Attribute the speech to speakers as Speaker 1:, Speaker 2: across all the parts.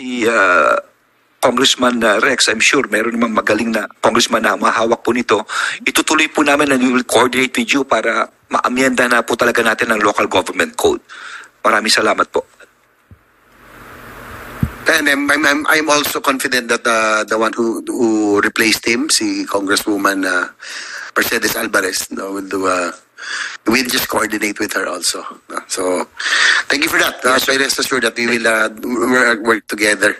Speaker 1: si Congressman Rex, I'm sure meron namang magaling na congressman na mahawak po nito. Itutuloy po namin na we will coordinate with you para maamyenda na po talaga natin ang local government code. Maraming salamat po.
Speaker 2: And I'm also confident that the one who replaced him, si Congresswoman Mercedes Alvarez, we'll just coordinate with her also. So, thank you for that. So rest assured that we will work together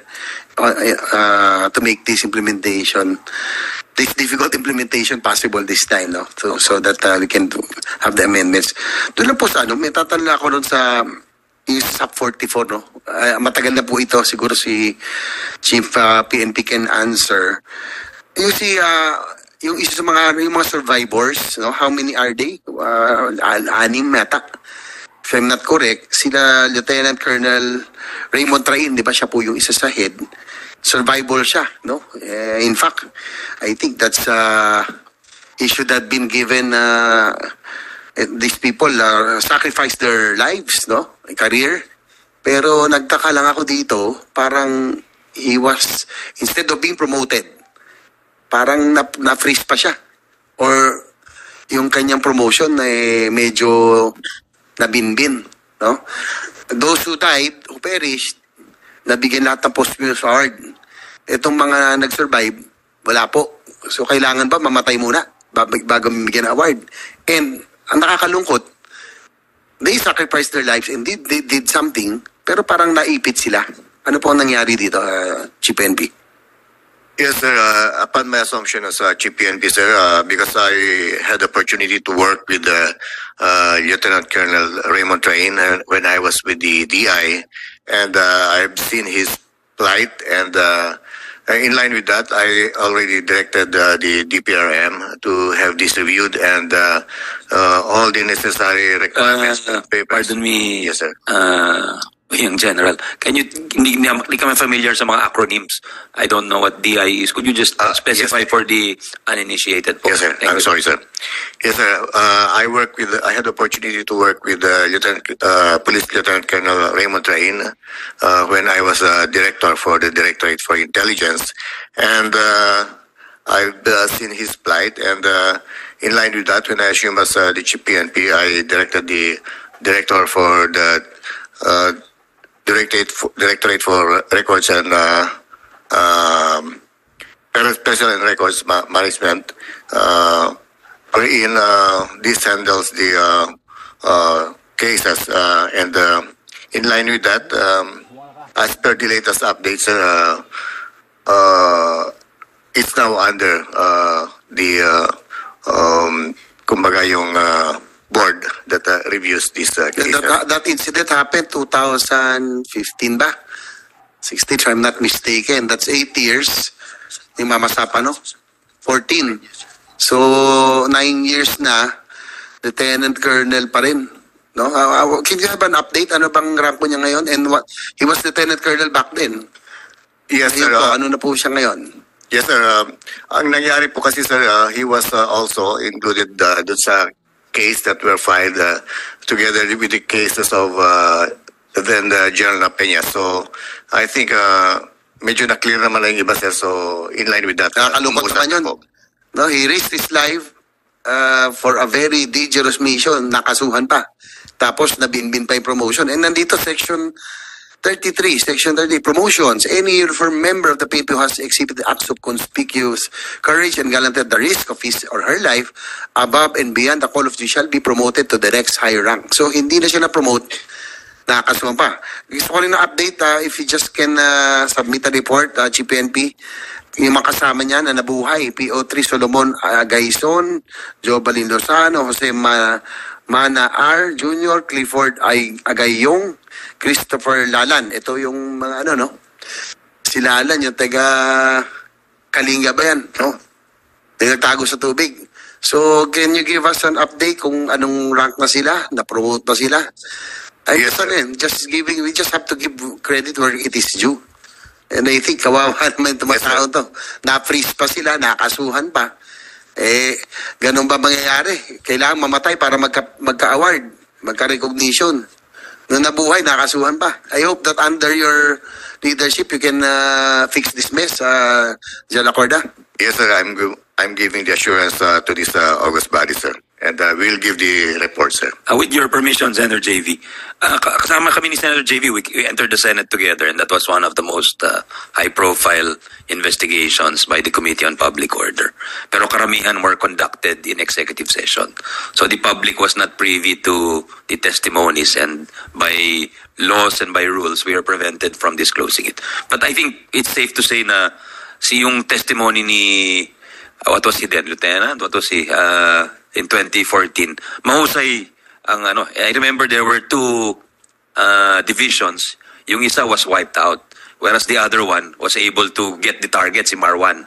Speaker 2: to make this difficult implementation possible this time, no? So that we can have the amendments. Doon lang po sa may tatala ako doon sa SAP 44, no? Matagal na po ito. Siguro si Chief PNP can answer. Yung isa sa yung mga survivors, no? How many are they? 6 yata. If I'm not correct, sila Lieutenant Colonel Raymond Train, di ba siya po yung isa sa head? Survivor siya, no? In fact, I think that's he should have been given these people sacrifice their lives, no? Career. Pero nagtaka lang ako dito, parang he was, instead of being promoted, parang na-freeze pa siya. Or yung kanyang promotion medyo nabinbin, no? Those who died, who perished, nabigyan lahat ng post-mortem award. Itong mga nag-survive, wala po. So kailangan ba mamatay muna bago bigyan ng award? And ang nakakalungkot, they sacrificed their lives and they did something, pero parang naipit sila. Ano po ang nangyari dito, Chief PNP?
Speaker 3: Yes, sir. Upon my assumption as Chief PNP, sir, because I had the opportunity to work with Lieutenant Colonel Raymond Train when I was with the DI, and I've seen his plight, and in line with that, I already directed the DPRM to have this reviewed and all the necessary requirements.
Speaker 1: Pardon me,
Speaker 3: yes, sir.
Speaker 1: Young General, hindi kami familiar sa mga acronyms. I don't know what DI is. Could you just specify
Speaker 3: yes,
Speaker 1: for the uninitiated?
Speaker 3: Yes, sir. I'm sorry, sir. Yes, sir. I had the opportunity to work with Police Lieutenant Colonel Raymond Train when I was director for the Directorate for Intelligence, and I've seen his plight, and in line with that, when I assumed as the Chief PNP, I directed the director for the Directorate for Records and Special and Records Management, wherein this handles the cases, and in line with that, as per the latest updates, it's now under the kumbaga yung board that reviews this case.
Speaker 2: That incident happened 2015 ba? 16, if I'm not mistaken. That's 8 years. Yung mamasapa, no? 14. So, 9 years na, Lieutenant Colonel pa rin. No? Can you have an update? Ano bang rank niya ngayon? And what? He was Lieutenant Colonel back then.
Speaker 3: Yes, sir.
Speaker 2: Ano na po siya ngayon?
Speaker 3: Yes, sir. Ang nangyari po kasi, sir, he was also included doon sa case that were filed together with the cases of then the General Peña. So, I think medyo na-clear naman lang yung iba, sir. So, in line with that.
Speaker 2: Nakakalungkot naman yun. No, he risked his life for a very dangerous mission. Nakasuhan pa. Tapos, nabinbin pa yung promotion. And nandito, Section 30, promotions. Any uniformed member of the PNP who has exhibited acts of conspicuous courage and gallantry at the risk of his or her life above and beyond the call of duty shall be promoted to the next higher rank. So, hindi na siya na-promote. Nakakasuhan pa. Gusto ko rin na-update, if you just can submit a report, Chief PNP, yung mga kasama niya na nabuhay, PO3 Solomon Agaison, Jobalin Lozano, Jose Mana R. Jr., Clifford Agayong, Christopher Lalan. Ito yung mga no? Si Lalan, yung taga Kalinga ba yan? No? Nagtago sa tubig. So, can you give us an update kung anong rank na sila? Na-promote na sila? Ay, yes, rin. We just have to give credit where it is due. And I think, kawawa naman itong mga tao to. Na-freeze pa sila, nakasuhan pa. Ganun ba mangyayari? Kailangan mamatay para magka-award, magka-recognition. Nung nabuhay, nakasuhan pa. I hope that under your leadership, you can fix this mess, Jal Acorda.
Speaker 3: Yes, sir. I'm giving the assurance to this August body, sir. And we'll give the report, sir.
Speaker 4: With your permission, Senator JV, kasama kami ni Senator JV, we entered the Senate together, and that was one of the most high-profile investigations by the Committee on Public Order. Pero karamihan were conducted in executive session. So the public was not privy to the testimonies, and by laws and by rules, we are prevented from disclosing it. But I think it's safe to say na yung testimony ni, what was he then, Lieutenant? What was he? In 2014, mahusay ang ano. I remember there were two divisions. Yung isa was wiped out, whereas the other one was able to get the targets, si Marwan.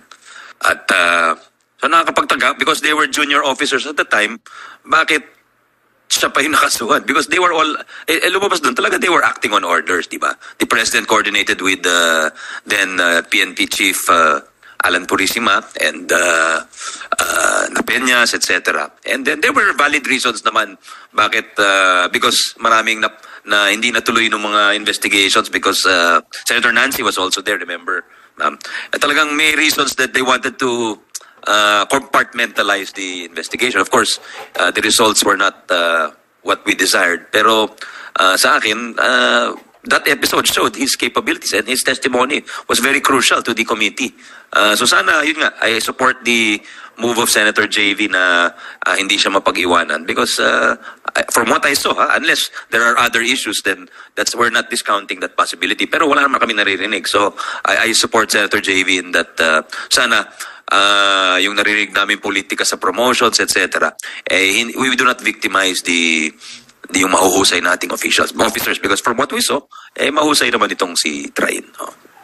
Speaker 4: At so nakakapagtaka because they were junior officers at the time. Bakit siya pa yung nakasuhan? Because they were all, lumabas doon talaga, they were acting on orders, di ba? The President coordinated with then PNP Chief Alan Purisima and Napeñas, etc. And then there were valid reasons naman bakit because maraming na hindi natuloy ng mga investigations because Senator Nancy was also there, remember? Talagang may reasons that they wanted to compartmentalize the investigation. Of course, the results were not what we desired. Pero sa akin, that episode showed his capabilities and his testimony was very crucial to the committee. So sana, yun nga, I support the move of Senator JV na hindi siya mapag-iwanan because from what I saw, unless there are other issues, then we're not discounting that possibility. Pero wala naman kami naririnig. So I support Senator JV in that sana yung naririnig namin politika sa promotions, etc. We do not victimize yung mahuhusay nating officers because from what we saw, mahusay naman itong si Train.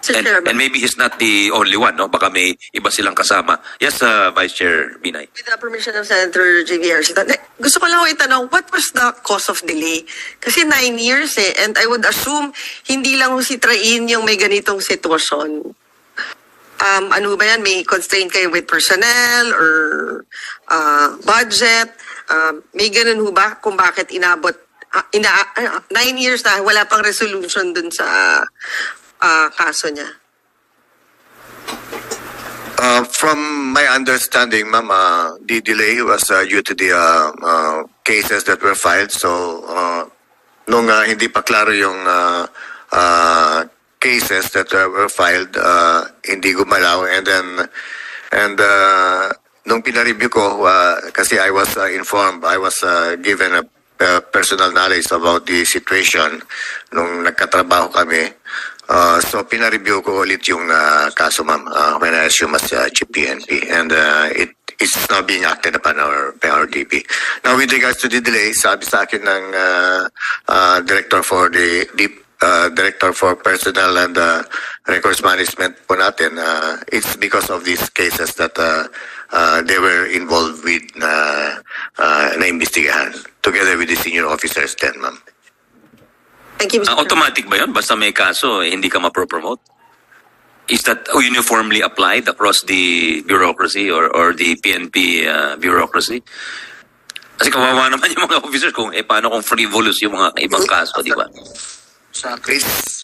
Speaker 4: And maybe he's not the only one, no? Baka may iba silang kasama. Yes, Vice Chair Binay.
Speaker 5: With the permission of Senator J.V. Arcita, gusto ko lang itanong, what was the cause of delay? Kasi 9 years and I would assume hindi lang si Train yung may ganitong sitwasyon. Ano ba yan? May constraint kayo with personnel or budget? May ganun ho ba kung bakit inabot 9 years na wala pang resolution dun sa kaso niya?
Speaker 3: From my understanding, ma'am, the delay was due to the cases that were filed. So, nung hindi pa klaro yung cases that were filed, hindi gumalaw. And nung pinareview ko, kasi I was informed, I was given a personal knowledge about the situation nung nagkatrabaho kami. So pinareview ko ulit yung kaso, ma'am, when I assume as Chief PNP. And it's now being acted upon by our DP. Now with regards to the delay, sabi sa akin ng Director for Director for Personnel and Records Management po natin, it's because of these cases that they were involved with na imbestigahan together with the senior officers then, ma'am.
Speaker 5: Thank you, Mr.
Speaker 4: Automatic ba yun? Basta may kaso, hindi ka mapropromote? Is that uniformly applied across the bureaucracy or the PNP bureaucracy? Kasi kawawa naman yung mga officers kung paano kung frivolous yung mga ibang kaso, di ba?
Speaker 2: Sa case